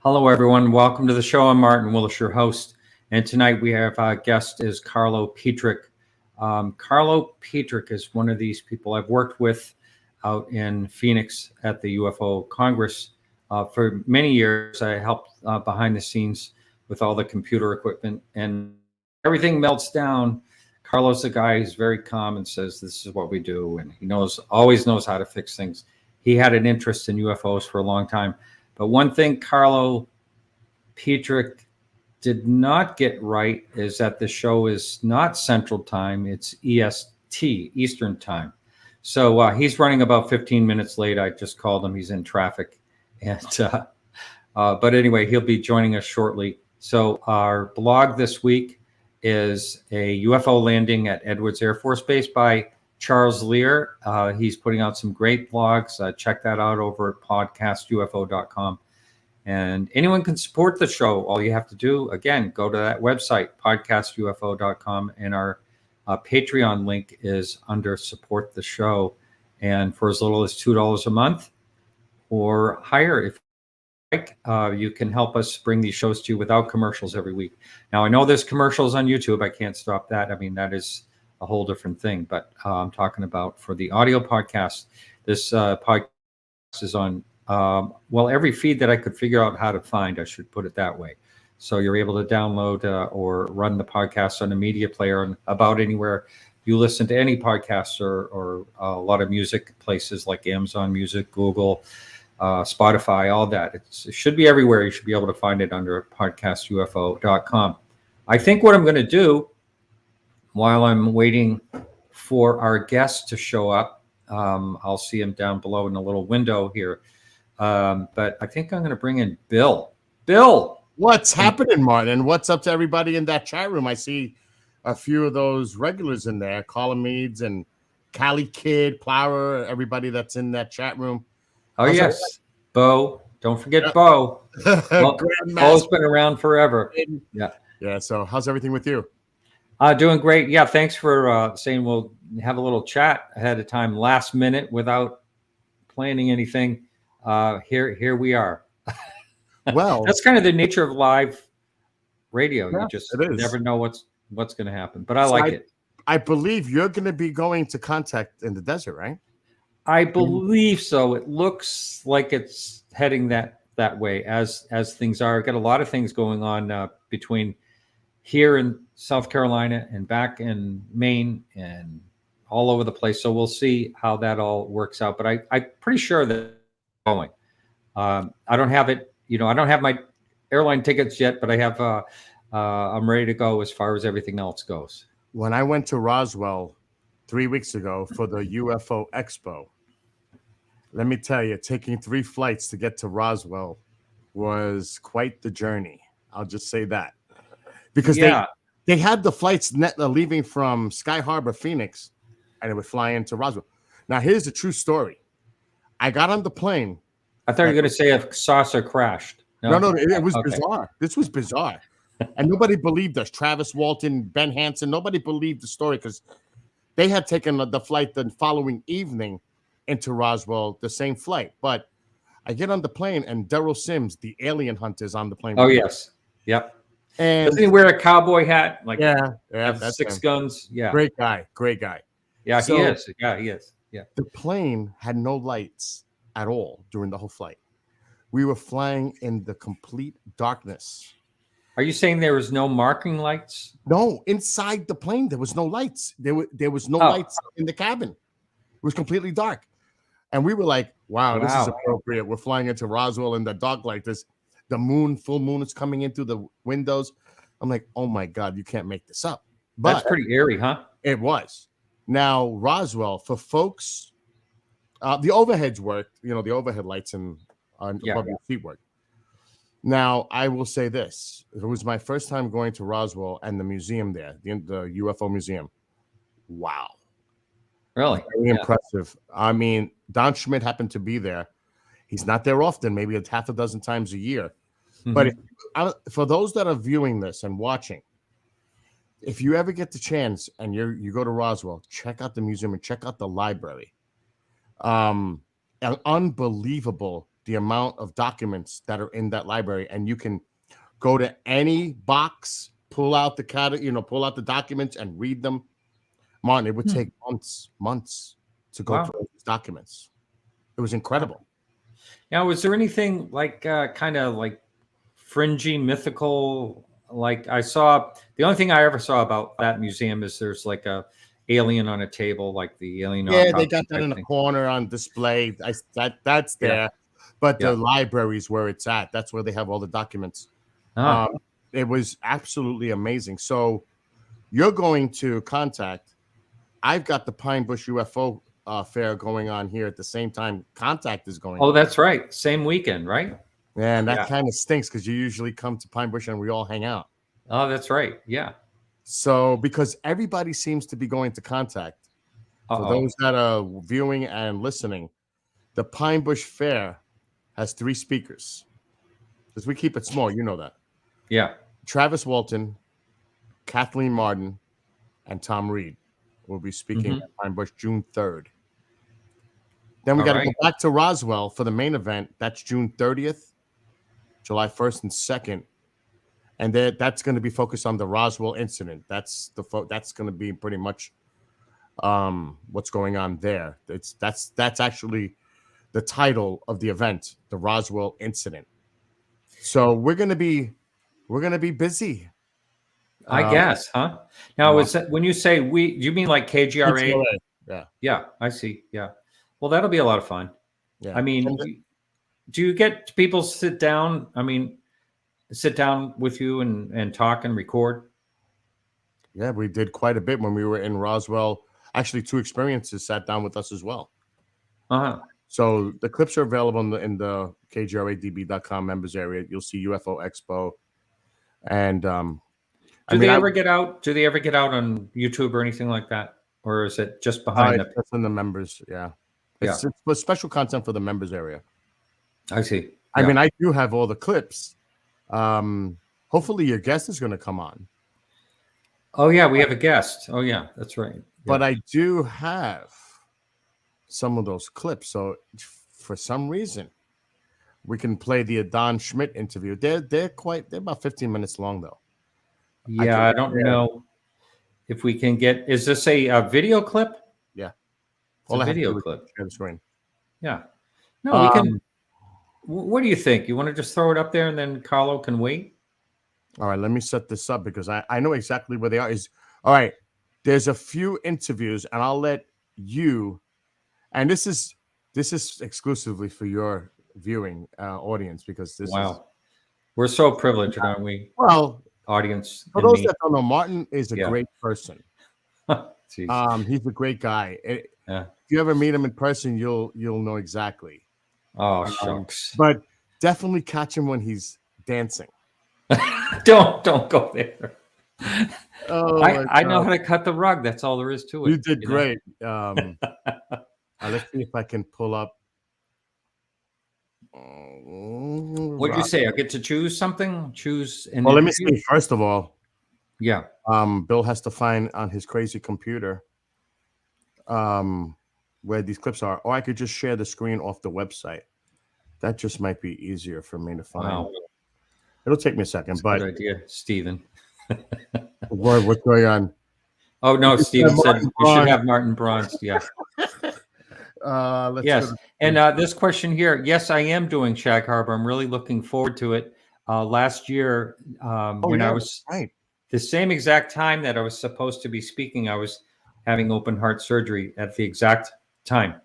Hello, everyone. Welcome to the show. I'm Martin Willis, your host. And tonight we have our guest is Carlo Petrick. Carlo Petrick is one of these people I've worked with out in Phoenix at the UFO Congress for many years. I helped behind the scenes with all the computer equipment, and everything melts down. Carlo's the guy who's very calm and says, this is what we do. And he always knows how to fix things. He had an interest in UFOs for a long time. But one thing Carlo Petrick did not get right is that the show is not Central Time, it's EST, Eastern Time. So he's running about 15 minutes late. I just called him. He's in traffic. And but anyway, he'll be joining us shortly. So our blog this week is a UFO landing at Edwards Air Force Base by Charles Lear. He's putting out some great blogs. Check that out over at podcastufo.com. And anyone can support the show. All you have to do, again, go to that website, podcastufo.com. And our Patreon link is under support the show. And for as little as $2 a month or higher, if you like, you can help us bring these shows to you without commercials every week. Now, I know there's commercials on YouTube. I can't stop that. I mean, that is a whole different thing. But I'm talking about for the audio podcast. This podcast is on, every feed that I could figure out how to find, I should put it that way. So you're able to download or run the podcast on a media player and about anywhere you listen to any podcasts or a lot of music places like Amazon Music, Google, Spotify, all that. It should be everywhere. You should be able to find it under podcastufo.com. I think what I'm going to do while I'm waiting for our guest to show up, I'll see him down below in the little window here. But I think I'm going to bring in Bill. Bill! What's happening, Martin? What's up to everybody in that chat room? I see a few of those regulars in there, Colomedes and Cali Kid, Plower, everybody that's in that chat room. Oh, yes. Bo. Don't forget Bo. Bo's been around forever. Yeah. Yeah. So how's everything with you? Doing great. Yeah. Thanks for saying we'll have a little chat ahead of time, last minute, without planning anything. Here we are. Well, that's kind of the nature of live radio. Yeah, you just never know what's going to happen. But I like it. I believe you're going to be going to Contact in the desert, right? I believe so. It looks like it's heading that way as things are. I've got a lot of things going on between here in South Carolina and back in Maine and all over the place. So we'll see how that all works out. But I'm pretty sure that it's going. I don't have it. I don't have my airline tickets yet, but I have. I'm ready to go as far as everything else goes. When I went to Roswell 3 weeks ago for the UFO Expo, let me tell you, taking 3 flights to get to Roswell was quite the journey. I'll just say that. Because they had the flights leaving from Sky Harbor, Phoenix, and it would fly into Roswell. Now, here's the true story. I got on the plane. I thought you were going to say a saucer crashed. No, it was bizarre. This was bizarre. And nobody believed us. Travis Walton, Ben Hansen, nobody believed the story because they had taken the flight the following evening into Roswell, the same flight. But I get on the plane and Daryl Sims, the alien hunter, is on the plane. Oh, yes. Yep. And doesn't he wear a cowboy hat? Like that's 6 guns. Yeah. Great guy. Yeah, he is. Yeah, he is. Yeah. The plane had no lights at all during the whole flight. We were flying in the complete darkness. Are you saying there was no marking lights? No, inside the plane there was no lights. There was no lights in the cabin. It was completely dark. And we were like, wow, this is appropriate. We're flying into Roswell in the dark like this. The full moon is coming in through the windows. I'm like, oh my God, you can't make this up. But that's pretty eerie, huh? It was. Now, Roswell, for folks, the overheads worked, the overhead lights and above your feet worked. Now, I will say this. It was my first time going to Roswell and the museum there, the UFO museum. Wow. Really? Very impressive. I mean, Don Schmidt happened to be there. He's not there often, maybe a half a dozen times a year. Mm-hmm. But for those that are viewing this and watching, if you ever get the chance and you go to Roswell, check out the museum and check out the library. An unbelievable the amount of documents that are in that library, and you can go to any box, pull out the pull out the documents and read them. Martin, it would take months to go through these documents. It was incredible. Now, was there anything like kind of like fringy, mythical? Like I saw, the only thing I ever saw about that museum is there's like a alien on a table, like the alien. Yeah, they got that in a corner on display. That's there, Yeah. but the library's where it's at. That's where they have all the documents. It was absolutely amazing. So you're going to contact. I've got the Pine Bush UFO fair going on here at the same time. Contact is going. Oh, on. That's right. Same weekend, right? Yeah, and that kind of stinks because you usually come to Pine Bush and we all hang out. Oh, that's right. Yeah. So because everybody seems to be going to Contact. For those that are viewing and listening, the Pine Bush Fair has 3 speakers. Because we keep it small, you know that. Yeah. Travis Walton, Kathleen Martin, and Tom Reed will be speaking at Pine Bush June 3rd. Then we got to go back to Roswell for the main event. That's June 30th, July 1st and 2nd. And that's going to be focused on the Roswell incident. That's going to be pretty much what's going on there. That's actually the title of the event, the Roswell incident. So we're going to be busy. I guess, huh? Now, is that when you say we? Do you mean like KGRA? Yeah. Yeah, I see. Yeah. Well, that'll be a lot of fun. Yeah. I mean, do you get people sit down? I mean, sit down with you and talk and record? Yeah, we did quite a bit when we were in Roswell. Actually, 2 experiences sat down with us as well. So the clips are available in the KGRADB.com members area. You'll see UFO Expo. And do they ever get out? Do they ever get out on YouTube or anything like that? Or is it just behind That's in the members, It's special content for the members area. I see. I mean, I do have all the clips. Hopefully your guest is going to come on. Oh, yeah, we have a guest. Oh, yeah, that's right. Yeah. But I do have some of those clips. So for some reason, we can play the Don Schmidt interview. They're about 15 minutes long, though. Yeah, I don't know if we can get. Is this a video clip? Yeah, it's a video clip. Share the screen. Yeah. No, we can. What do you think? You want to just throw it up there and then Carlo can wait? All right, let me set this up because I know exactly where they are. All right, there's a few interviews, and I'll let you. And this is exclusively for your viewing audience because this. Wow, we're so privileged, aren't we? Well, audience. For those that don't know, Martin is a great person. He's a great guy. If you ever meet him in person, you'll know exactly. Oh, shucks. But definitely catch him when he's dancing. Don't go there. Oh, I know how to cut the rug. That's all there is to it. You did great. Let's see if I can pull up. What did you say? I get to choose something? Choose. Well, let me see. First of all, yeah. Bill has to find on his crazy computer where these clips are, or I could just share the screen off the website. That just might be easier for me to find. Wow. It'll take me a second, That's but good idea, Stephen. What's going on? Oh no, Stephen said you should have Martin Bronze. Yeah. Yes, and this question here. Yes, I am doing Shag Harbor. I'm really looking forward to it. Last year, when I was the same exact time that I was supposed to be speaking, I was having open heart surgery at the exact time.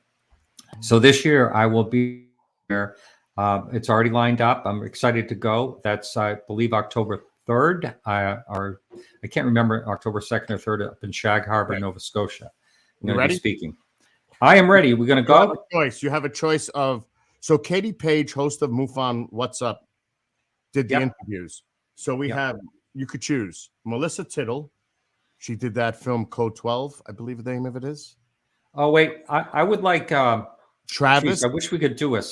So this year I will be there. It's already lined up. I'm excited to go. That's, I believe, October 3rd, or I can't remember, October 2nd or 3rd up in Shag Harbor, Nova Scotia. I'm going to be speaking. I am ready. We're going to go. You have a choice of, so Katie Page, host of MUFON What's Up, did the interviews. So we have, you could choose Melissa Tittle. She did that film Code 12, I believe the name of it is. Oh, wait. I would like Travis. Geez, I wish we could do a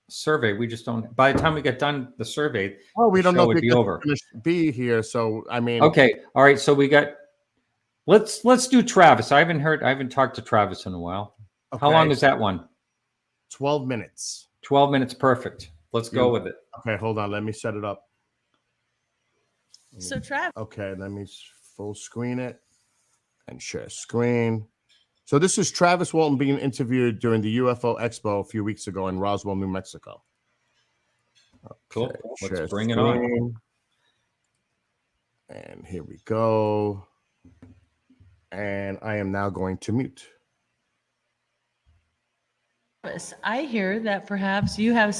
survey. We just don't. By the time we get done the survey, we don't know if we over. Be here. So I mean, okay, all right. So we got. Let's do Travis. I haven't talked to Travis in a while. Okay. How long is that one? 12 minutes. 12 minutes, perfect. Let's go with it. Okay, hold on. Let me set it up. So, Travis. Okay, let me full screen it and share screen. So this is Travis Walton being interviewed during the UFO Expo a few weeks ago in Roswell, New Mexico. Okay, Cool. Let's bring it on. And here we go. And I am now going to mute. I hear that perhaps you have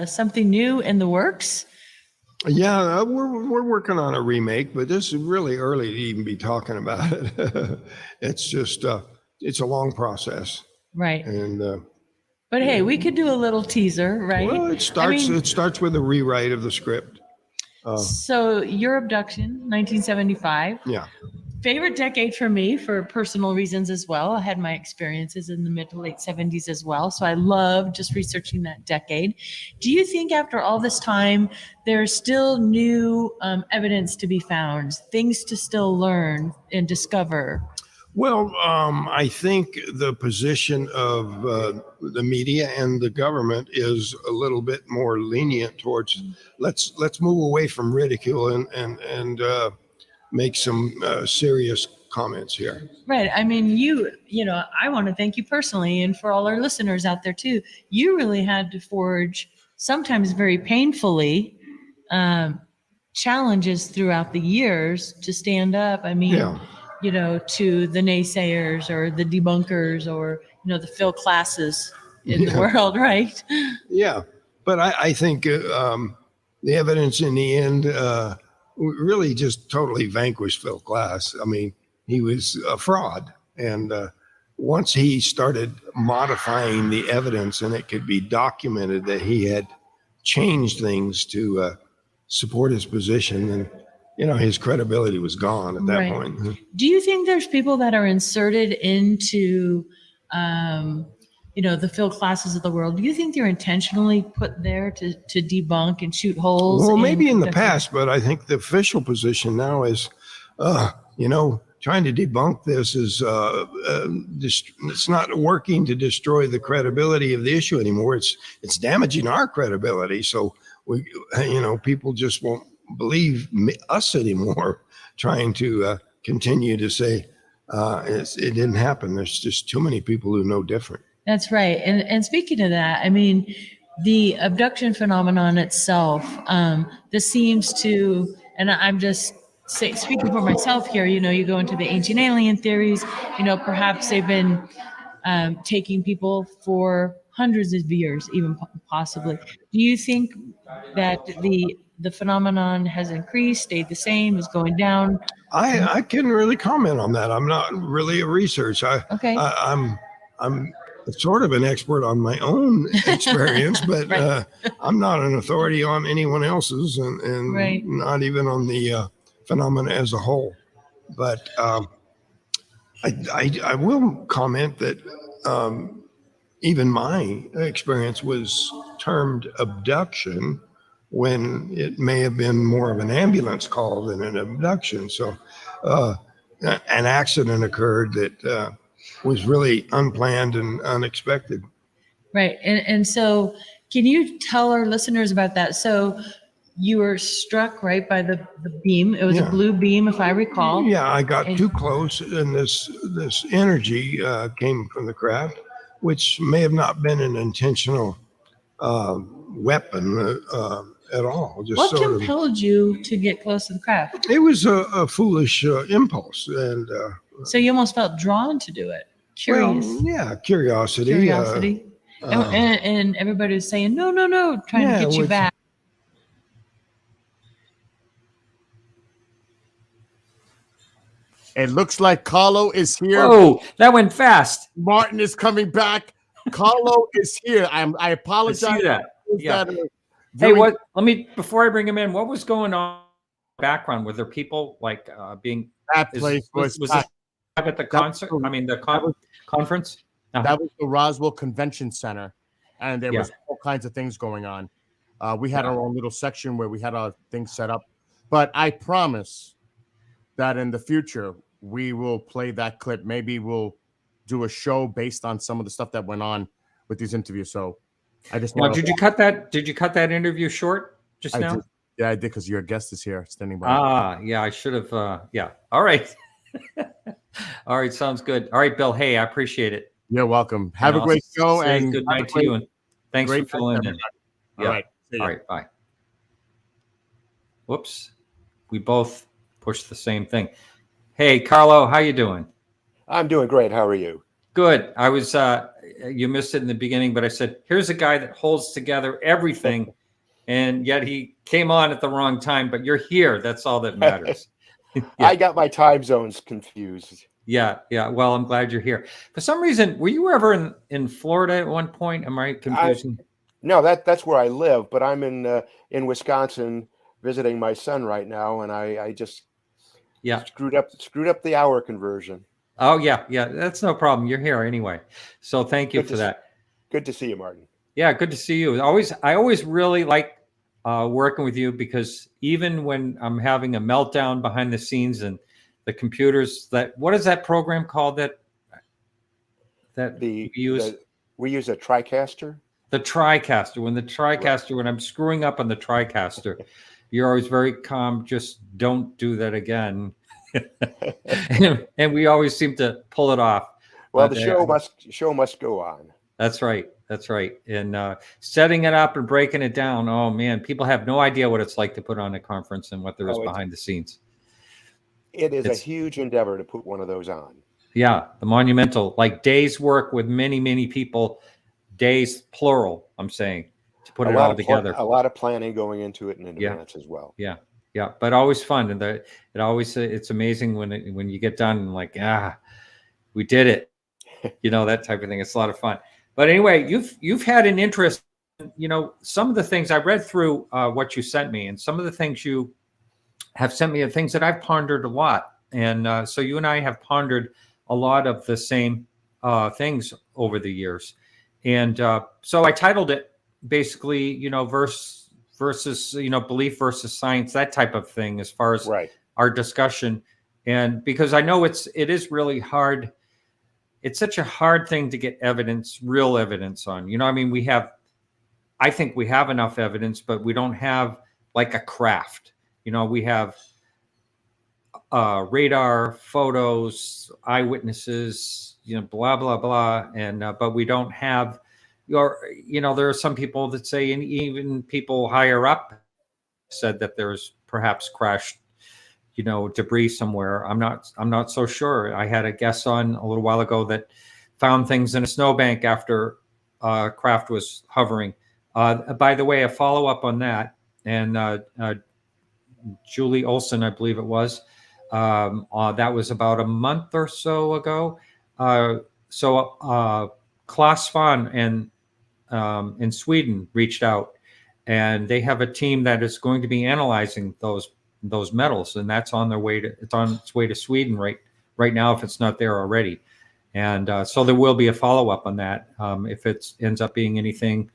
something new in the works. Yeah, we're working on a remake, but this is really early to even be talking about it. It's just it's a long process, Right. and But hey, we could do a little teaser, right? well, it starts with a rewrite of the script. So your abduction, 1975. Yeah. Favorite decade for me for personal reasons as well. I had my experiences in the mid to late 70s as well. So I love just researching that decade. Do you think after all this time, there's still new evidence to be found, things to still learn and discover? Well, I think the position of the media and the government is a little bit more lenient towards let's move away from ridicule and make some serious comments here. Right. I mean, you know, I want to thank you personally and for all our listeners out there too. You really had to forge sometimes very painfully challenges throughout the years to stand up. I mean, Yeah. you know, to the naysayers or the debunkers or, you know, the Phil classes in the world, right? Yeah, but I think the evidence in the end really just totally vanquished Phil Glass. I mean, he was a fraud. And once he started modifying the evidence and it could be documented that he had changed things to support his position, and, you know, his credibility was gone at that Right. point. Do you think there's people that are inserted into, you know, the Phil classes of the world? Do you think they're intentionally put there to debunk and shoot holes? Well, maybe in the past, but I think the official position now is, you know, trying to debunk this is it's not working to destroy the credibility of the issue anymore. It's damaging our credibility. So we, you know, people just won't believe us anymore. Trying to continue to say it didn't happen. There's just too many people who know different. That's right. And speaking of that, I mean, the abduction phenomenon itself, this seems to, and I'm just speaking for myself here, you know, you go into the ancient alien theories, you know, perhaps they've been taking people for hundreds of years, even possibly. Do you think that the phenomenon has increased, stayed the same, is going down? I couldn't really comment on that. I'm not really a researcher. Okay. I'm sort of an expert on my own experience, but Right. I'm not an authority on anyone else's, and Right. not even on the phenomena as a whole. But I will comment that even my experience was termed abduction when it may have been more of an ambulance call than an abduction. So an accident occurred that was really unplanned and unexpected. Right. And so can you tell our listeners about that? So you were struck right by the beam. It was Yeah. a blue beam, if I recall. Yeah, I got too close, and this energy came from the craft, which may have not been an intentional weapon at all. Just What sort compelled you to get close to the craft? of, it was a foolish impulse, and So you almost felt drawn to do it. Curious. well, yeah, curiosity. Curiosity. And everybody was saying, no, trying Yeah, to get you which- back. It looks like Carlo is here. Oh, that went fast. Martin is coming back. Carlo is here. I I apologize. see that. Yeah. That are Hey, very- what? Let me, before I bring him in, what was going on in the background? Were there people like being that place was was this at the concert? I mean, the conference. that was the Roswell Convention Center, and there was all kinds of things going on. We had our own little section where we had our things set up, but I promise that in the future we will play that clip. Maybe we'll do a show based on some of the stuff that went on with these interviews. So I just Now, want did to. you cut that? Did you cut that interview short just I now? did. Yeah, I did because your guest is here standing by. Ah, yeah, I should have. Yeah. All right. All right. Sounds good. All right, Bill. Hey, I appreciate it. You're welcome. And Have a I'll great show say and good have a night to you. And thanks for great night, filling in. everybody. All Yeah. right. See ya. All right. Bye. Whoops. We both pushed the same thing. Hey, Carlo, how you doing? I'm doing great. How are you? Good. I was you missed it in the beginning, but I said, here's a guy that holds together everything, and yet he came on at the wrong time, but you're here. That's all that matters. Yeah. I got my time zones confused. Yeah, yeah. Well, I'm glad you're here. For some reason, were you ever in Florida at one point? Am I confusing? No, that's where I live, but I'm in Wisconsin visiting my son right now, and I just Yeah. screwed up the hour conversion. Oh, yeah, yeah. That's no problem. You're here anyway. So thank you for that. Good to see you, Martin. Yeah, good to see you. I always really like working with you, because even when I'm having a meltdown behind the scenes and the computers, what is that program called that we use? We use a TriCaster. The TriCaster. When I'm screwing up on the TriCaster, you're always very calm. Just don't do that again. and we always seem to pull it off. Well, the show must go on. That's right. That's right. And setting it up and breaking it down. Oh man, people have no idea what it's like to put on a conference and what there is behind the scenes. It's a huge endeavor to put one of those on. Yeah, the monumental, like days work with many, many people. Days plural. I'm saying, to put it all together. A lot of planning going into it in advance as well. Yeah. Yeah, but always fun, and it's amazing when you get done and like, we did it, that type of thing. It's a lot of fun. But anyway, you've had an interest, some of the things I read through what you sent me, and some of the things you have sent me are things that I've pondered a lot, and so you and I have pondered a lot of the same things over the years, and so I titled it basically, versus belief versus science, that type of thing, as far as our discussion. And because I know it is really hard, it's such a hard thing to get real evidence on. I think we have enough evidence, but we don't have like a craft. We have radar, photos, eyewitnesses, blah blah blah, and but we don't have there are some people that say, and even people higher up said, that there's perhaps crashed, debris somewhere. I'm not so sure. I had a guest on a little while ago that found things in a snowbank after craft was hovering. By the way, a follow up on that, and Julie Olson, I believe it was, that was about a month or so ago. Klaus Svahn and in Sweden reached out, and they have a team that is going to be analyzing those metals, and that's on its way to Sweden right now, if it's not there already. And so there will be a follow-up on that if it ends up being anything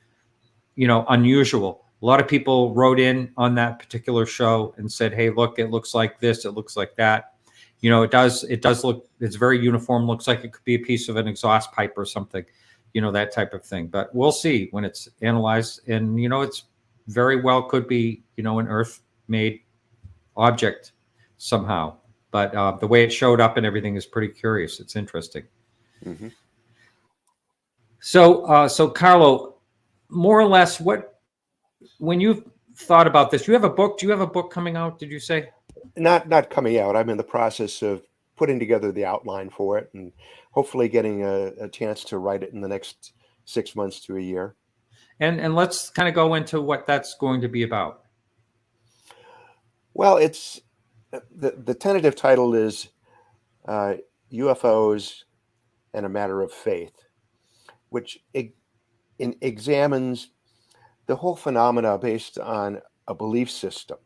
unusual. A lot of people wrote in on that particular show and said, hey, look, it looks like this, it looks like that. It does look, it's very uniform, looks like it could be a piece of an exhaust pipe or something, that type of thing. But we'll see when it's analyzed. And, it's very well could be, an Earth-made object somehow. But the way it showed up and everything is pretty curious. It's interesting. Mm-hmm. So Carlo, more or less, when you've thought about this, do you have a book coming out, did you say? Not coming out. I'm in the process of putting together the outline for it, and hopefully getting a chance to write it in the next 6 months to a year. And let's kind of go into what that's going to be about. Well, it's the tentative title is UFOs and a Matter of Faith, which examines the whole phenomena based on a belief system.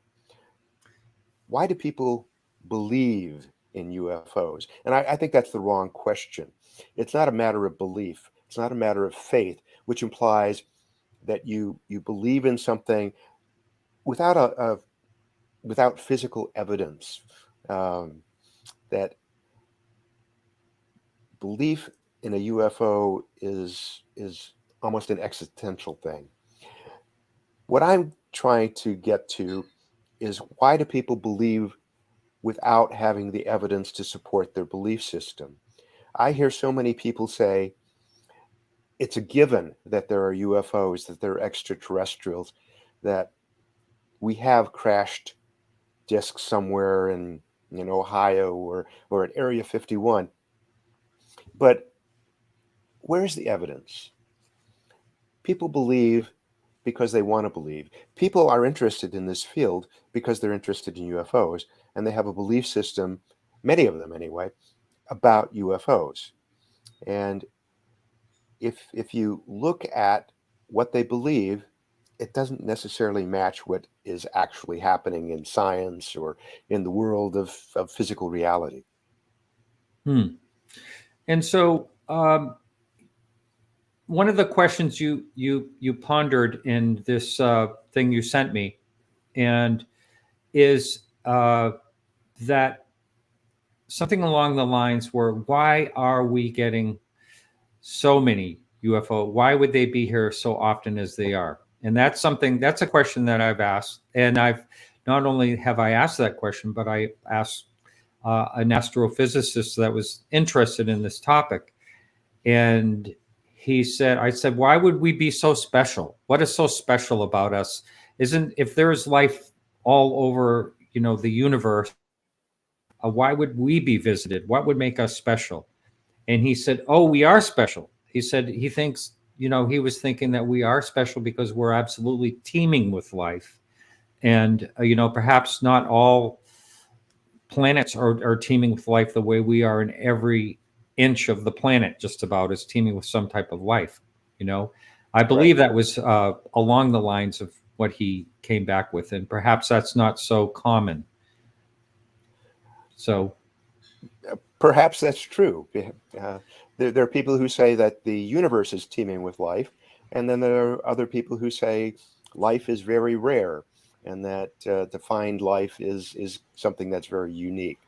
Why do people believe in UFOs? And I think that's the wrong question. It's not a matter of belief. It's not a matter of faith, which implies that you believe in something without without physical evidence. That belief in a UFO is almost an existential thing. What I'm trying to get to is, why do people believe without having the evidence to support their belief system? I hear so many people say it's a given that there are UFOs, that there are extraterrestrials, that we have crashed discs somewhere in Ohio or at Area 51. But where's the evidence? People believe because they want to believe. People are interested in this field because they're interested in UFOs, and they have a belief system, many of them anyway, about UFOs. And if you look at what they believe, it doesn't necessarily match what is actually happening in science or in the world of physical reality. And so one of the questions you pondered in this thing you sent me, and is that something along the lines where, why are we getting so many UFO? Why would they be here so often as they are? And that's a question that I've asked. And I've not only have I asked that question, but I asked an astrophysicist that was interested in this topic. And I said, why would we be so special? What is so special about us? If there's life all over, the universe, why would we be visited? What would make us special? And he said, oh, we are special. He said he thinks, he was thinking that we are special because we're absolutely teeming with life. And, perhaps not all planets are teeming with life the way we are, in every inch of the planet just about is teeming with some type of life. I believe that was along the lines of what he came back with, and perhaps that's not so common. So perhaps that's true. There are people who say that the universe is teeming with life, and then there are other people who say life is very rare, and that to find life is something that's very unique.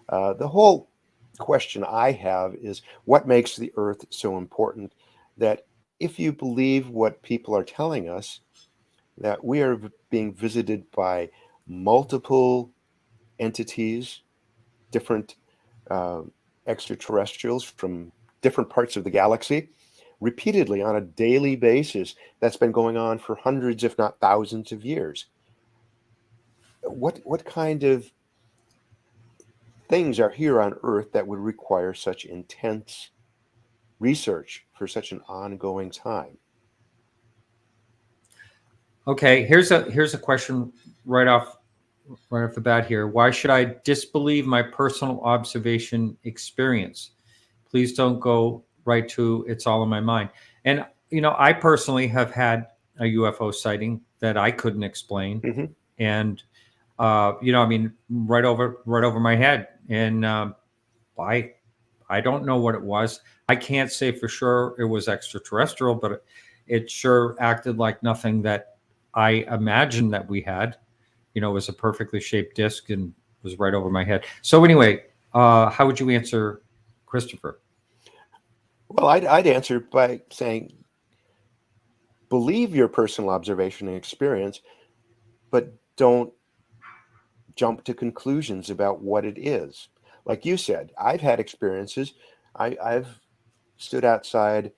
The whole question I have is, what makes the Earth so important that if you believe what people are telling us, that we are being visited by multiple entities, different extraterrestrials from different parts of the galaxy, repeatedly on a daily basis, that's been going on for hundreds, if not thousands of years. What kind of things are here on Earth that would require such intense research for such an ongoing time? Okay, here's a question right off the bat here. Why should I disbelieve my personal observation experience? Please don't go right to it's all in my mind. And I personally have had a UFO sighting that I couldn't explain, Mm-hmm. and right over my head, and I don't know what it was. I can't say for sure it was extraterrestrial, but it sure acted like nothing that I imagined that we had. It was a perfectly shaped disc and was right over my head. So anyway, how would you answer, Christopher? Well, I'd answer by saying, believe your personal observation and experience, but don't jump to conclusions about what it is. Like you said, I've had experiences. I've stood outside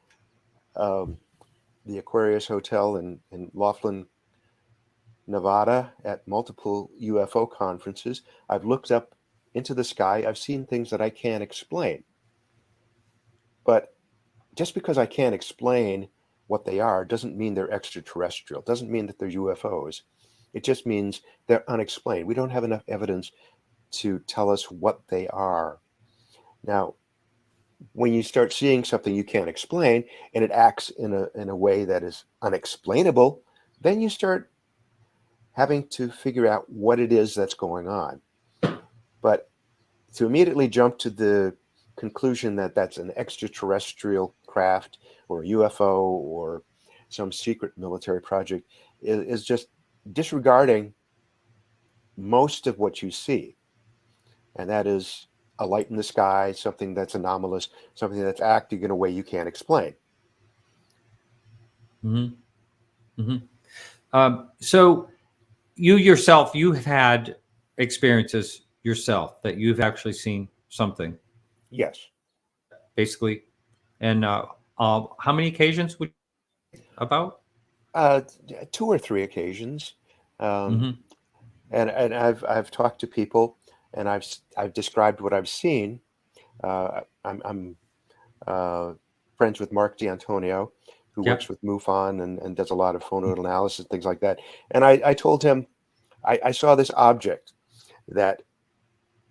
the Aquarius Hotel in Laughlin, Nevada, at multiple UFO conferences. I've looked up into the sky. I've seen things that I can't explain. But just because I can't explain what they are doesn't mean they're extraterrestrial, doesn't mean that they're UFOs. It just means they're unexplained. We don't have enough evidence to tell us what they are. Now, when you start seeing something you can't explain and it acts in a way that is unexplainable, then you start having to figure out what it is that's going on. But to immediately jump to the conclusion that that's an extraterrestrial craft or a UFO or some secret military project is just disregarding most of what you see. And that is a light in the sky, something that's anomalous, something that's acting in a way you can't explain. Hmm. Hmm. So you yourself, you have had experiences yourself that you've actually seen something, Yes. basically. And how many occasions would about? Uh, 2 or 3 occasions. Um, Hmm. and I've talked to people, and I've described what I've seen. I'm friends with Mark D'Antonio, who works Yep. with MUFON and does a lot of photo analysis, things like that. And I told him I saw this object that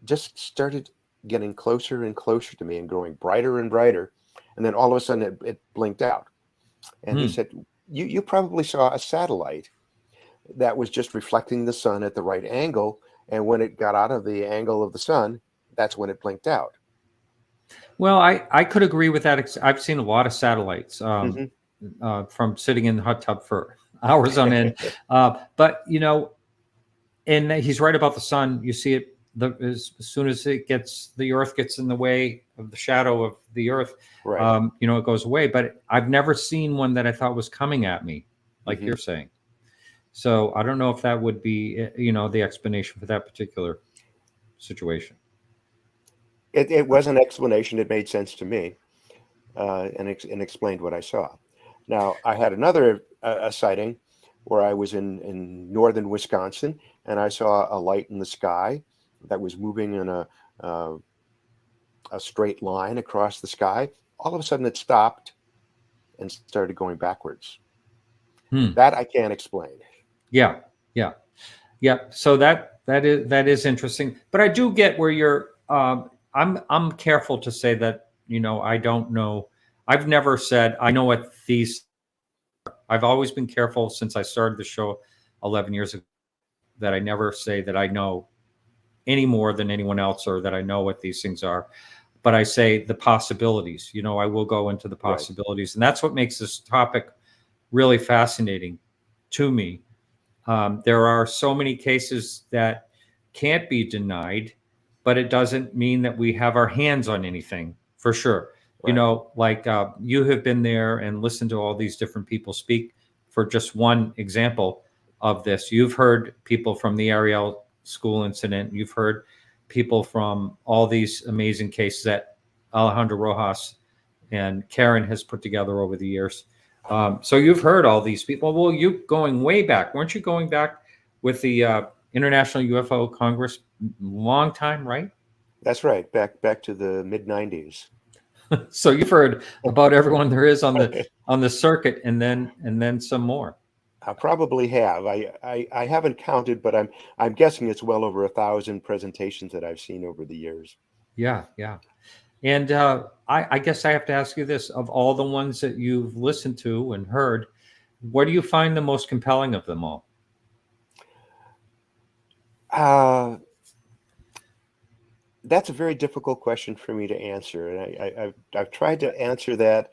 just started getting closer and closer to me and growing brighter and brighter. And then all of a sudden it blinked out. And he Hmm. said, you probably saw a satellite that was just reflecting the sun at the right angle. And when it got out of the angle of the sun, that's when it blinked out. Well, I could agree with that. I've seen a lot of satellites Hmm. from sitting in the hot tub for hours on end. But and he's right about the sun. You see it as soon as the Earth gets in the way of the shadow of the Earth, Right. it goes away. But I've never seen one that I thought was coming at me, like Hmm. you're saying. So I don't know if that would be, the explanation for that particular situation. It was an explanation. It made sense to me, and explained what I saw. Now, I had another a sighting where I was in northern Wisconsin, and I saw a light in the sky that was moving in uh, a straight line across the sky. All of a sudden, it stopped and started going backwards. Hmm. That I can't explain. Yeah, yeah, yeah. So that is interesting. But I do get where you're. I'm careful to say that I don't know. I've never said I know what these. I've always been careful since I started the show 11 years ago that I never say that I know any more than anyone else or that I know what these things are. But I say the possibilities. I will go into the Right. possibilities, and that's what makes this topic really fascinating to me. There are so many cases that can't be denied, but it doesn't mean that we have our hands on anything for sure. Right. Like you have been there and listened to all these different people speak. For just one example of this, you've heard people from the Ariel school incident. You've heard people from all these amazing cases that Alejandro Rojas and Karen has put together over the years. So you've heard all these people. Well, you going way back, weren't you going back with the International UFO Congress? Long time, right? That's right. Back to the mid '90s. So you've heard about everyone there is on the circuit, and then some more. I probably have. I haven't counted, but I'm guessing it's well over 1,000 presentations that I've seen over the years. Yeah, yeah. And I guess I have to ask you this: of all the ones that you've listened to and heard, what do you find the most compelling of them all? Uh, that's a very difficult question for me to answer, and I've tried to answer that,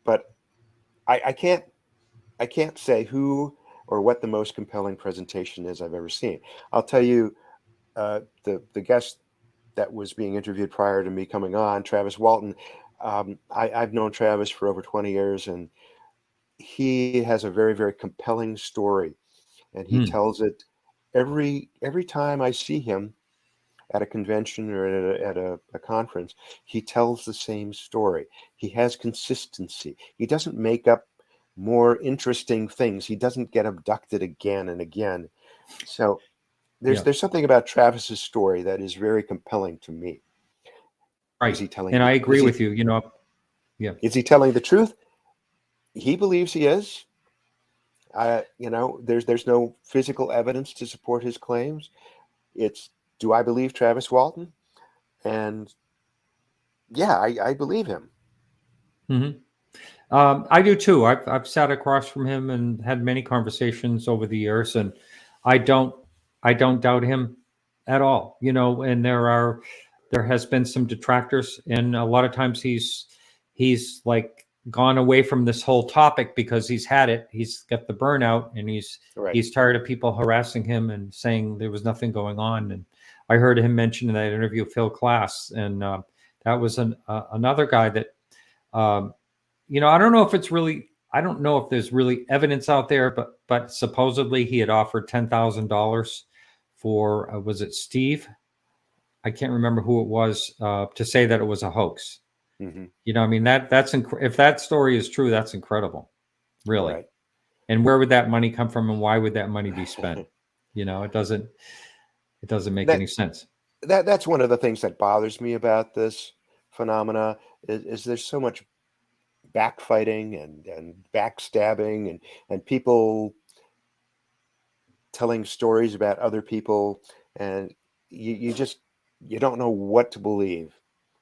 but I can't say who or what the most compelling presentation is I've ever seen. I'll tell you, the guest that was being interviewed prior to me coming on, Travis Walton. I've known Travis for over 20 years, and he has a very, very compelling story, and he Hmm. tells it every time I see him at a convention or at a conference. He tells the same story. He has consistency. He doesn't make up more interesting things. He doesn't get abducted again and again. So Yeah. there's something about Travis's story that is very compelling to me. Right. Is he telling And I the agree with you. Yeah. is he telling the truth? He believes he is. There's no physical evidence to support his claims. It's, do I believe Travis Walton? And yeah, I believe him. Hmm. I do too. I've sat across from him and had many conversations over the years, and I don't doubt him at all. And there has been some detractors, and a lot of times he's like gone away from this whole topic because he's had it. He's got the burnout, and Right. he's tired of people harassing him and saying there was nothing going on. And I heard him mention in that interview Phil Klass, and that was another guy that. I don't know if it's really I don't know if there's really evidence out there, but supposedly he had offered $10,000 for was it Steve? I can't remember who it was, to say that it was a hoax. Mm-hmm. You know, I mean, if that story is true, that's incredible, really. Right. And where would that money come from, and why would that money be spent? You know, it doesn't make any sense. That's one of the things that bothers me about this phenomena is there's so much backfighting and backstabbing and people telling stories about other people, and you don't know what to believe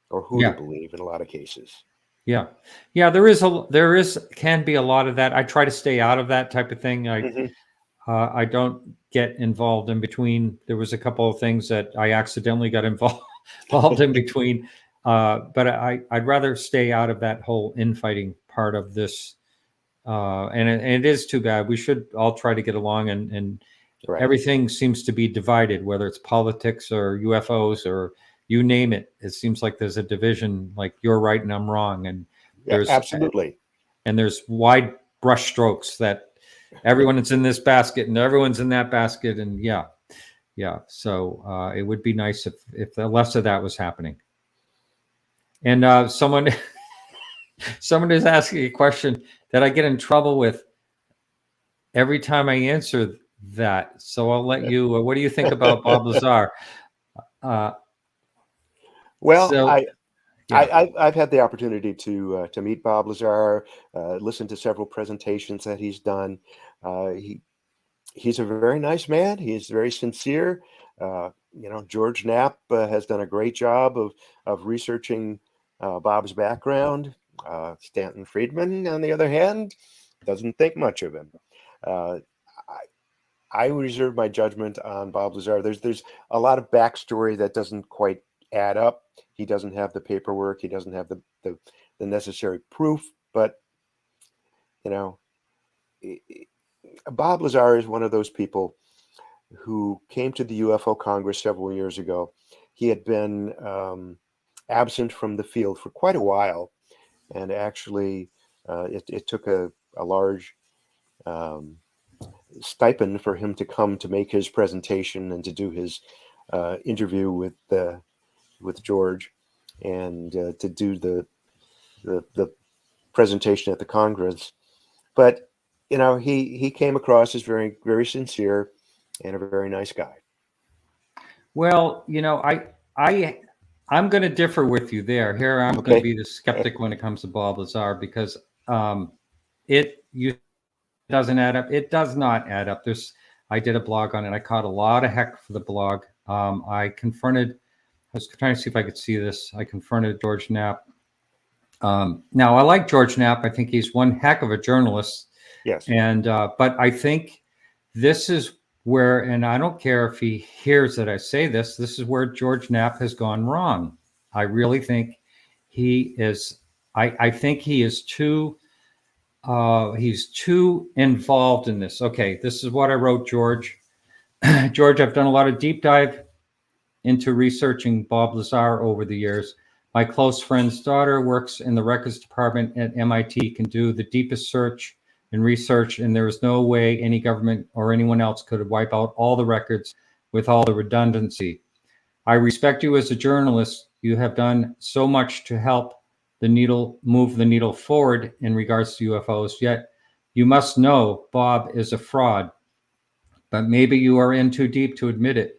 or who to believe in a lot of cases. Yeah, can be a lot of that. I try to stay out of that type of thing. I don't get involved in between. There was a couple of things that I accidentally got involved in between, but I'd rather stay out of that whole infighting part of this. And it is too bad. We should all try to get along, and Right. everything seems to be divided, whether it's politics or UFOs or you name it. It seems like there's a division, like you're right and I'm wrong, and there's absolutely, and there's wide brush strokes that everyone is in this basket and everyone's in that basket, and yeah. So it would be nice if the less of that was happening. And someone is asking a question that I get in trouble with every time I answer that. So I'll let you. What do you think about Bob Lazar? Well, so, I've had the opportunity to meet Bob Lazar, listen to several presentations that he's done. He's a very nice man. He's very sincere. George Knapp has done a great job of researching Bob's background. Stanton Friedman, on the other hand, doesn't think much of him. I reserve my judgment on Bob Lazar. There's a lot of backstory that doesn't quite add up. He doesn't have the paperwork. He doesn't have the necessary proof. But Bob Lazar is one of those people who came to the UFO Congress several years ago. He had been absent from the field for quite a while, and actually it took a large stipend for him to come to make his presentation and to do his interview with George, and to do the presentation at the Congress. But he came across as very, very sincere and a very nice guy. Well, I'm going to differ with you there. Here, I'm going to be the skeptic when it comes to Bob Lazar, because it doesn't add up. It does not add up. I did a blog on it. I caught a lot of heck for the blog. I was trying to see if I could see this. I confronted George Knapp. Now, I like George Knapp. I think he's one heck of a journalist. Yes. But I think this is where, and I don't care if he hears that I say this is where George Knapp has gone wrong. I really think he is. I think he is too. He's too involved in this. Okay, this is what I wrote, George. George, I've done a lot of deep dive into researching Bob Lazar over the years. My close friend's daughter works in the records department at MIT, can do the deepest search and research, and there is no way any government or anyone else could wipe out all the records with all the redundancy. I respect you as a journalist. You have done so much to help move the needle forward in regards to UFOs, yet you must know Bob is a fraud, but maybe you are in too deep to admit it.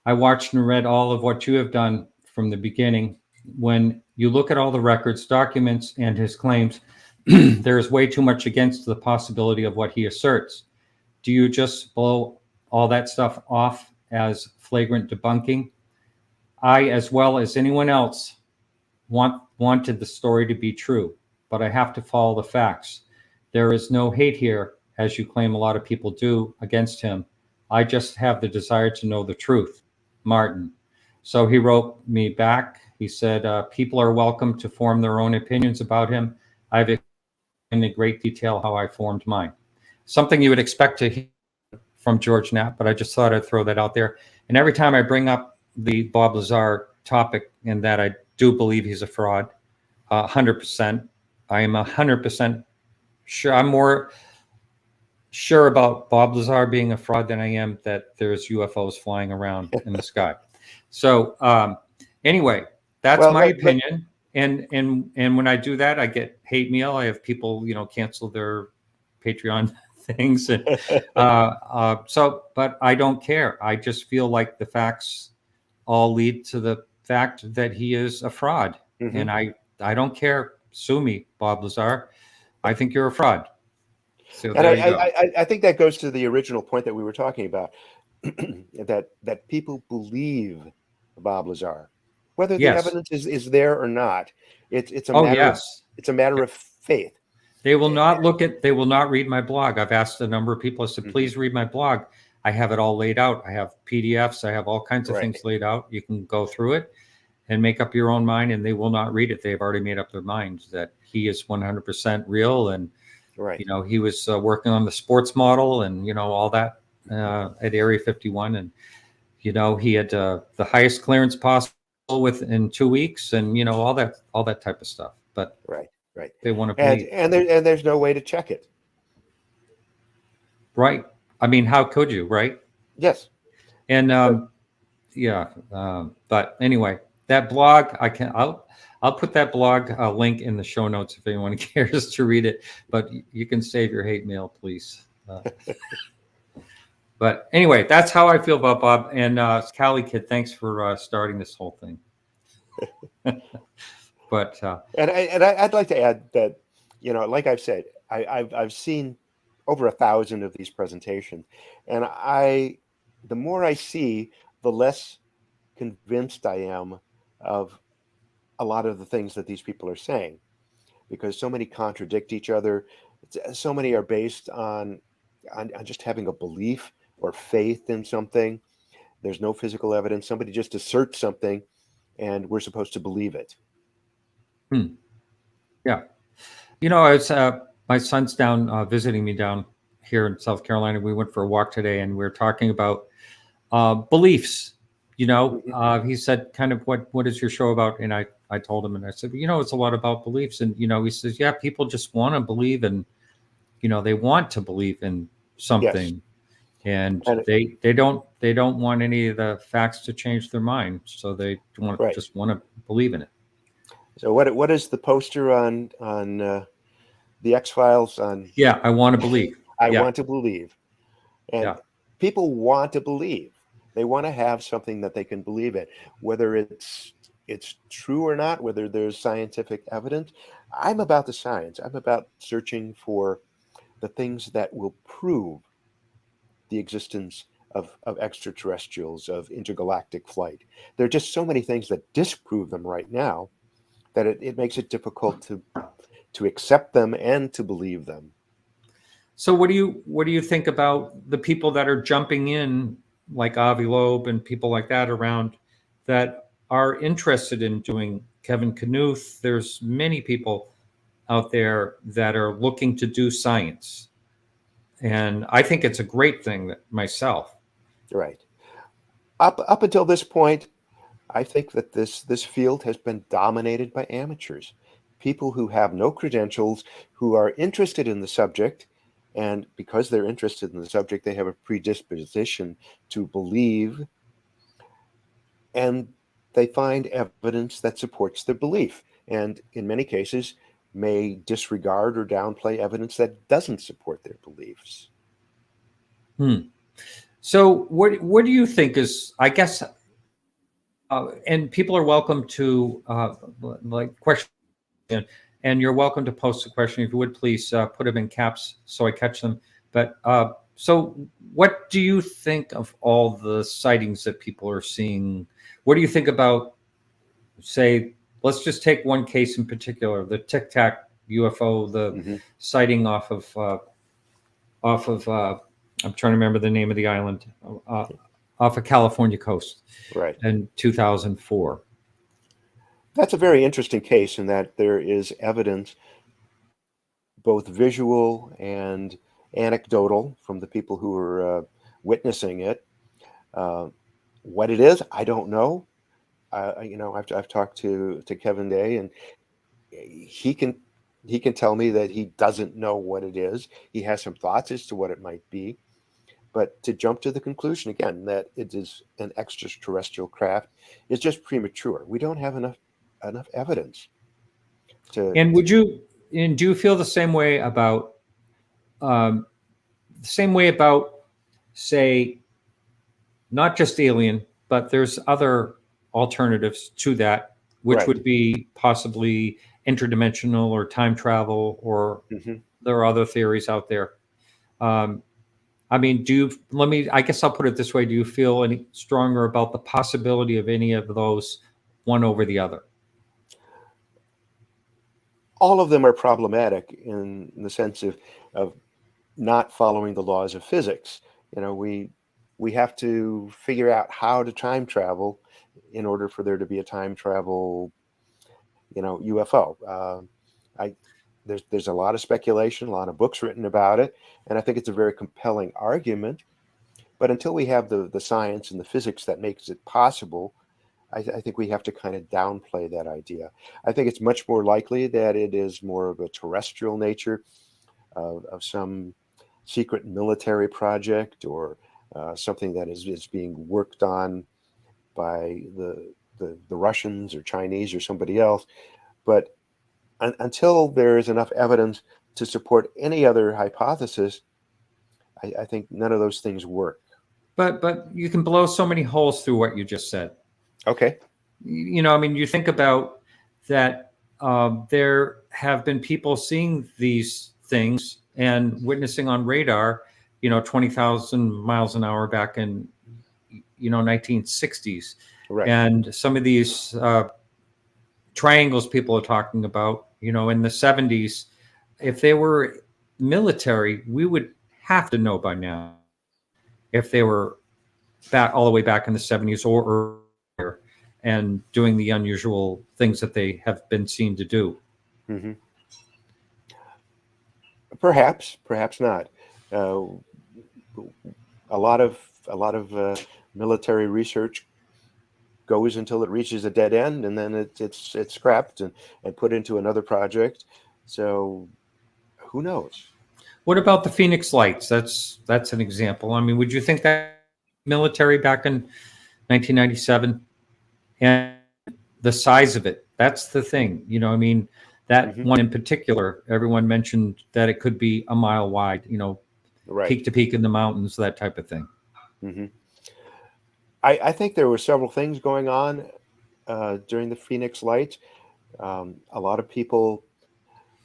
I watched and read all of what you have done from the beginning. When you look at all the records, documents, and his claims, there is way too much against the possibility of what he asserts. Do you just blow all that stuff off as flagrant debunking? I, as well as anyone else, wanted the story to be true, but I have to follow the facts. There is no hate here, as you claim a lot of people do, against him. I just have the desire to know the truth. Martin. So he wrote me back. He said, people are welcome to form their own opinions about him. I've explained in great detail how I formed mine. Something you would expect to hear from George Knapp, but I just thought I'd throw that out there. And every time I bring up the Bob Lazar topic, and that I do believe he's a fraud, 100%. I am 100% sure. I'm more sure about Bob Lazar being a fraud than I am that there's UFOs flying around in the sky. So anyway, that's Well, my opinion. And when I do that, I get hate mail. I have people, cancel their Patreon things, and but I don't care. I just feel like the facts all lead to the fact that he is a fraud, and I don't care. Sue me, Bob Lazar. I think you're a fraud. So and there you go. I think that goes to the original point that we were talking about, that people believe Bob Lazar, whether the Yes. evidence is there or not. It's a Oh, matter yes. it's a matter of faith. They will not they will not read my blog. I've asked a number of people, I said, please read my blog. I have it all laid out. I have PDFs. I have all kinds of things laid out. You can go through it and make up your own mind, and they will not read it. They've already made up their minds that he is 100% real. And, he was working on the sports model and, all that at Area 51. And, he had the highest clearance possible within 2 weeks, and, all that type of stuff. But they want to believe. And there's no way to check it. Right. I mean, how could you, right? Yes. And but anyway, that blog, I'll put that blog link in the show notes if anyone cares to read it. But you can save your hate mail, please. But anyway, that's how I feel about Bob. And Cali Kid, thanks for starting this whole thing. But and I'd like to add that, like I've said, I've seen over 1,000 of these presentations, and the more I see, the less convinced I am of a lot of the things that these people are saying, because so many contradict each other. So many are based on just having a belief or faith in something. There's no physical evidence. Somebody just asserts something, and we're supposed to believe it. Yeah. It's my son's down visiting me down here in South Carolina. We went for a walk today, and we were talking about beliefs. He said, kind of, what is your show about? And I told him, and I said, it's a lot about beliefs. And, he says, yeah, people just want to believe, and, they want to believe in something. Yes. And they don't want any of the facts to change their mind. So they just want to believe in it. So what is the poster on the X-Files on? Yeah, I want to believe. I want to believe. And people want to believe. They want to have something that they can believe in, whether it's true or not, whether there's scientific evidence. I'm about the science. I'm about searching for the things that will prove the existence of extraterrestrials, of intergalactic flight. There are just so many things that disprove them right now that it makes it difficult to accept them and to believe them. So what do you think about the people that are jumping in, like Avi Loeb and people like that around, that are interested in doing Kevin Knuth? There's many people out there that are looking to do science. And I think it's a great thing myself. Right. Up until this point, I think that this field has been dominated by amateurs, people who have no credentials, who are interested in the subject, and because they're interested in the subject, they have a predisposition to believe, and they find evidence that supports their belief, and in many cases may disregard or downplay evidence that doesn't support their beliefs. So what do you think is, I guess, and people are welcome to question, and you're welcome to post a question. If you would, please put them in caps so I catch them. But so what do you think of all the sightings that people are seeing? What do you think about, say, let's just take one case in particular, the Tic Tac UFO, the sighting off of I'm trying to remember the name of the island, off of California coast, right, in 2004. That's a very interesting case in that there is evidence, both visual and anecdotal, from the people who were witnessing it. What it is, I don't know. I've talked to Kevin Day, and he can He can tell me that he doesn't know what it is. He has some thoughts as to what it might be. But to jump to the conclusion again that it is an extraterrestrial craft is just premature. We don't have enough evidence to. And do you feel the same way about say, not just alien, but there's other alternatives to that, which Right. would be possibly interdimensional or time travel, or Mhm. there are other theories out there. I mean, I guess I'll put it this way. Do you feel any stronger about the possibility of any of those, one over the other? All of them are problematic in the sense of not following the laws of physics. We have to figure out how to time travel in order for there to be a time travel, UFO. There's a lot of speculation, a lot of books written about it, and I think it's a very compelling argument. But until we have the science and the physics that makes it possible, I think we have to kind of downplay that idea. I think it's much more likely that it is more of a terrestrial nature of some secret military project, or something that is being worked on by the Russians or Chinese or somebody else. But until there is enough evidence to support any other hypothesis, I think none of those things work. But you can blow so many holes through what you just said. Okay. I mean, you think about that. There have been people seeing these things and witnessing on radar, 20,000 miles an hour back in, 1960s. Right. And some of these triangles people are talking about, in the 70s, if they were military, we would have to know by now if they were back all the way back in the 70s or earlier, and doing the unusual things that they have been seen to do. Mm-hmm. Perhaps not. A lot of military research goes until it reaches a dead end, and then it's scrapped and put into another project. So who knows? What about the Phoenix Lights? That's an example. I mean, would you think that military back in 1997, and the size of it? That's the thing. I mean, that Mhm. one in particular, everyone mentioned that it could be a mile wide. Right. Peak to peak in the mountains, that type of thing. Mm-hmm. I think there were several things going on during the Phoenix Lights. A lot of people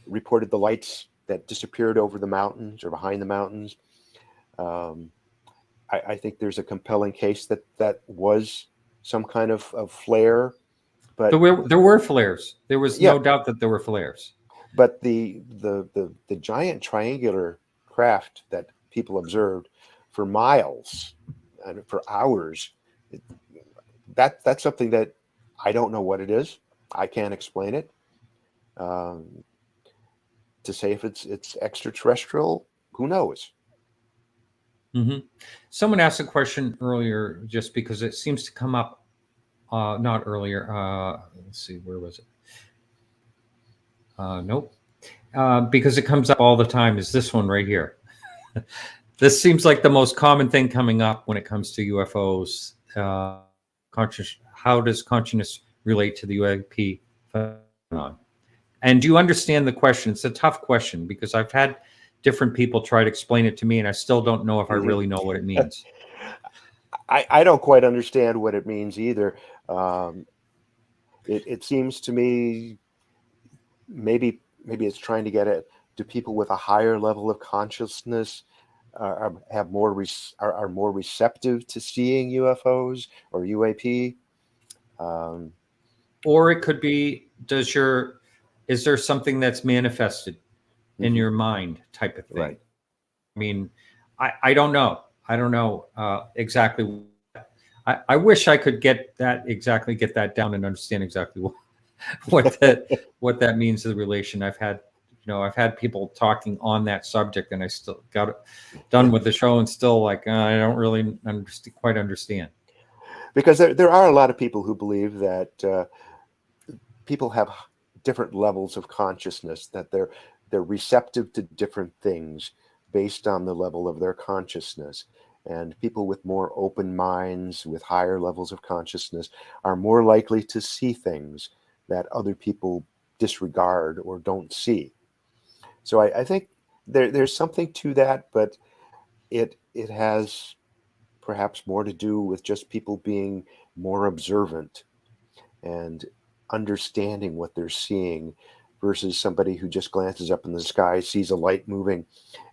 reported the lights that disappeared over the mountains or behind the mountains. I think there's a compelling case that was some kind of flare, but There were flares. There was Yeah. no doubt that there were flares. but the giant triangular craft that people observed for miles and for hours, that's something that I don't know what it is. I can't explain it. To say if it's extraterrestrial, who knows? Mm-hmm. Someone asked a question earlier, just because it seems to come up. Not earlier. Let's see, where was it? Nope. Because it comes up all the time. Is this one right here? This seems like the most common thing coming up when it comes to UFOs. How does consciousness relate to the UAP phenomenon? And do you understand the question? It's a tough question, because I've had different people try to explain it to me, and I still don't know if I really know what it means. I don't quite understand what it means either. It seems to me maybe it's trying to get it to people with a higher level of consciousness, are more receptive to seeing UFOs or UAP. Or it could be, is there something that's manifested in your mind, type of thing? Right. I mean, I don't know. I don't know exactly. I wish I could get that down and understand exactly what that means to the relation. I've had people talking on that subject, and I still got done with the show and still I don't really quite understand. Because there are a lot of people who believe that people have different levels of consciousness, that they're receptive to different things based on the level of their consciousness. And people with more open minds, with higher levels of consciousness, are more likely to see things that other people disregard or don't see. So I think there's something to that, but it has perhaps more to do with just people being more observant and understanding what they're seeing, versus somebody who just glances up in the sky, sees a light moving,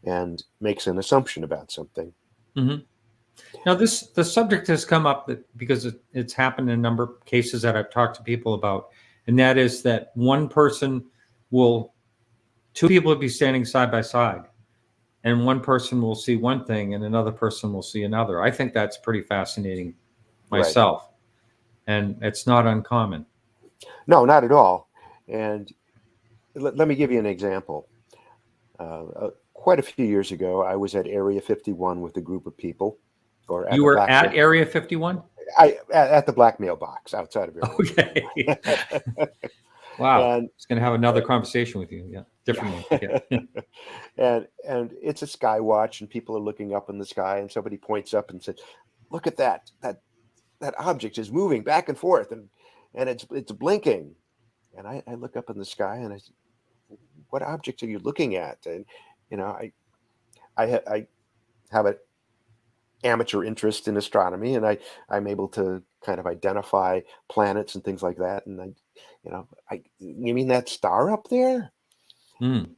and makes an assumption about something. Mm-hmm. Now, the subject has come up because it's happened in a number of cases that I've talked to people about, and that is that two people will be standing side by side, and one person will see one thing and another person will see another. I think that's pretty fascinating myself. Right. And it's not uncommon. No, not at all. And let me give you an example. Quite a few years ago, I was at Area 51 with a group of people. You were at Area 51? At the black mailbox outside of Area. Okay. Wow. And it's going to have another conversation with you. Yeah. Different. Yeah. and it's a sky watch, and people are looking up in the sky, and somebody points up and says, "Look at that. That object is moving back and forth, and it's blinking." And I look up in the sky and I said, "What object are you looking at?" And I have an amateur interest in astronomy, and I'm able to kind of identify planets and things like that. And you mean that star up there? Mm.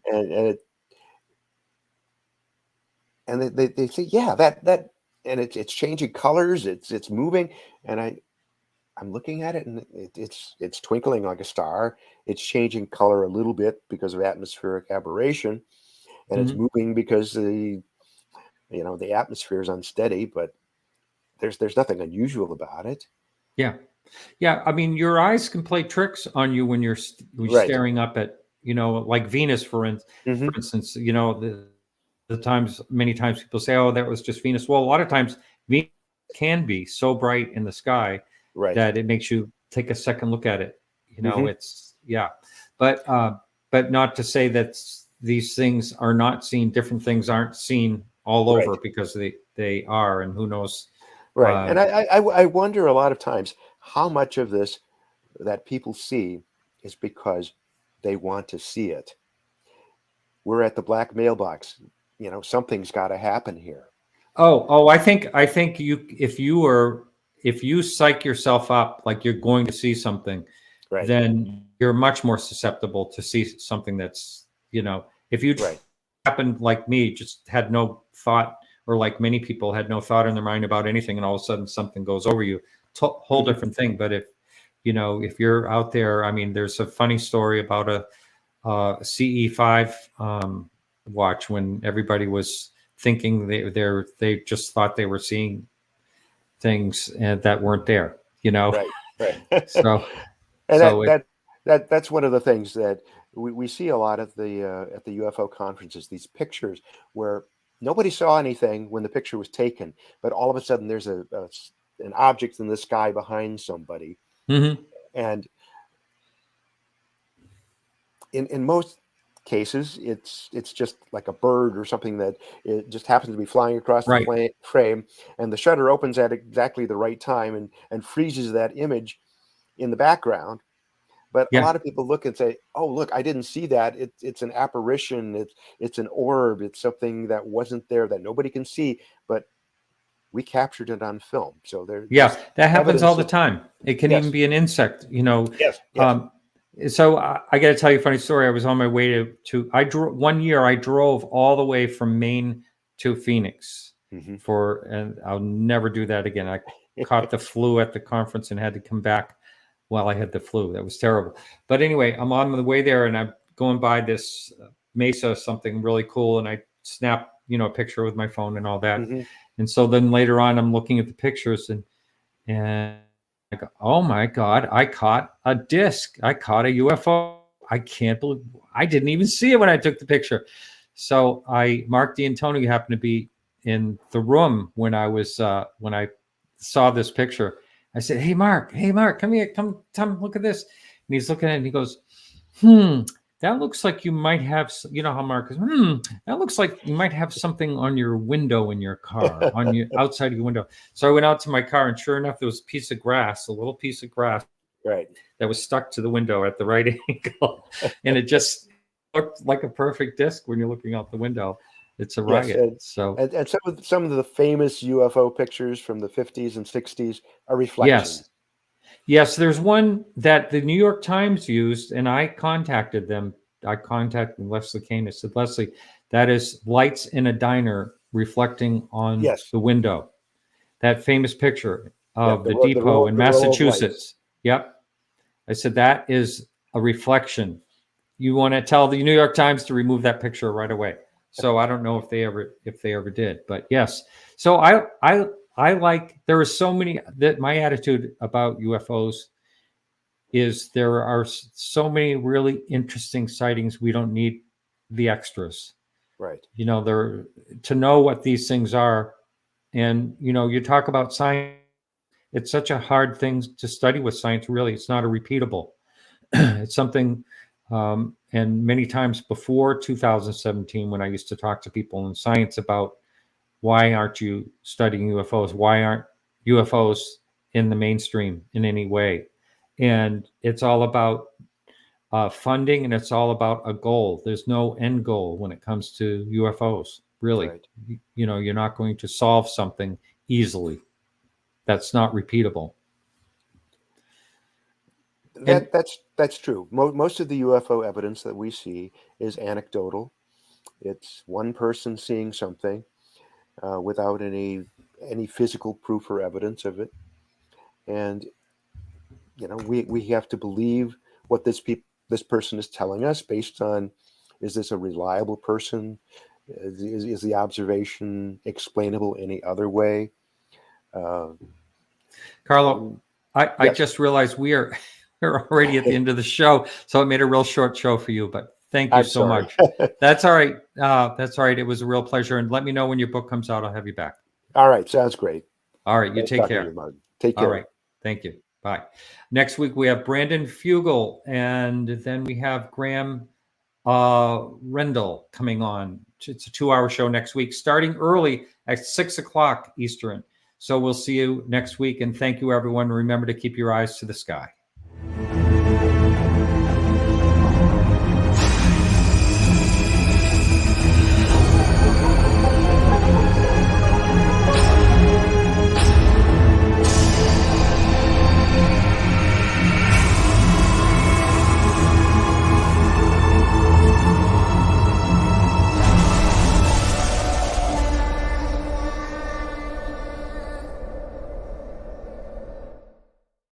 And they say, yeah, that, and it's changing colors, it's moving, and I'm looking at it, and it's twinkling like a star. It's changing color a little bit because of atmospheric aberration, and it's moving because the atmosphere is unsteady. But there's nothing unusual about it. Yeah. I mean, your eyes can play tricks on you when you're staring up at, like Venus, for instance. Many times people say, "Oh, that was just Venus." Well, a lot of times Venus can be so bright in the sky that it makes you take a second look at it. But not to say that these things are not seen. Different things aren't seen all over, because they are, and who knows. Right. And I wonder a lot of times how much of this that people see is because they want to see it. We're at the black mailbox. Something's got to happen here. I think if you psych yourself up like you're going to see something, then you're much more susceptible to see something that's, if you happened like me, just had no thought, or like many people had no thought in their mind about anything, and all of a sudden something goes over you, whole different thing. But if you're out there, I mean, there's a funny story about a CE5 watch, when everybody was thinking they just thought they were seeing things that weren't there, Right. So, that's one of the things that we see a lot at the UFO conferences. These pictures where nobody saw anything when the picture was taken, but all of a sudden there's an object in the sky behind somebody, and in most cases it's just like a bird or something that it just happens to be flying across the frame, and the shutter opens at exactly the right time and freezes that image in the background. But a lot of people look and say, "Oh, look, I didn't see that. It's an apparition. It's an orb. It's something that wasn't there, that nobody can see, but we captured it on film." So that happens all the time. It can even be an insect, Yes. So I got to tell you a funny story. I was on my way one year I drove all the way from Maine to Phoenix and I'll never do that again. I caught the flu at the conference and had to come back while I had the flu. That was terrible. But anyway, I'm on the way there, and I'm going by this mesa, something really cool, and I snap, a picture with my phone and all that. And so then later on, I'm looking at the pictures, and I go, "Oh my God, I caught a disc. I caught a UFO. I can't believe I didn't even see it when I took the picture." So Mark D'Antonio happened to be in the room when I saw this picture. I said, hey Mark, come here, come look at this." And he's looking at it and he goes, that looks like you might have, you know how Mark is, that looks like you might have something on your window in your car, on your outside of your window. So I went out to my car, and sure enough, there was a piece of grass, a little piece of grass Right. that was stuck to the window at the right angle. And it just looked like a perfect disc when you're looking out the window. It's a riot. And some of the famous UFO pictures from the 50s and 60s are reflections. Yes, there's one that the New York Times used, and I contacted them. I contacted Leslie Kane. I said, Leslie, that is lights in a diner reflecting on the window. That famous picture of the depot in Massachusetts. Yep. I said, that is a reflection. You want to tell the New York Times to remove that picture right away. So I don't know if they ever did, but yes. So I like, there are so many, that my attitude about UFOs is there are so many really interesting sightings. We don't need the extras. Right. You know, to know what these things are. And, you know, you talk about science, it's such a hard thing to study with science, really. It's not a repeatable. It's something, and many times before 2017, when I used to talk to people in science about why aren't you studying UFOs? Why aren't UFOs in the mainstream in any way? And it's all about funding, and it's all about a goal. There's no end goal when it comes to UFOs, really. Right. You know, you're not going to solve something easily. That's not repeatable. That's true. Most of the UFO evidence that we see is anecdotal. It's one person seeing something without any physical proof or evidence of it, and you know we have to believe what this person is telling us based on, is this a reliable person? Is the observation explainable any other way? Carlo, I just realized we're already at the end of the show, so it made a real short show for you, but thank you so much. That's all right. That's all right. It was a real pleasure. And let me know when your book comes out. I'll have you back. All right. Sounds great. All right. You take care. Take care. All right. Thank you. Bye. Next week, we have Brandon Fugel, and then we have Graham Rendell coming on. It's a 2-hour show next week, starting early at 6:00 Eastern. So we'll see you next week. And thank you, everyone. Remember to keep your eyes to the sky.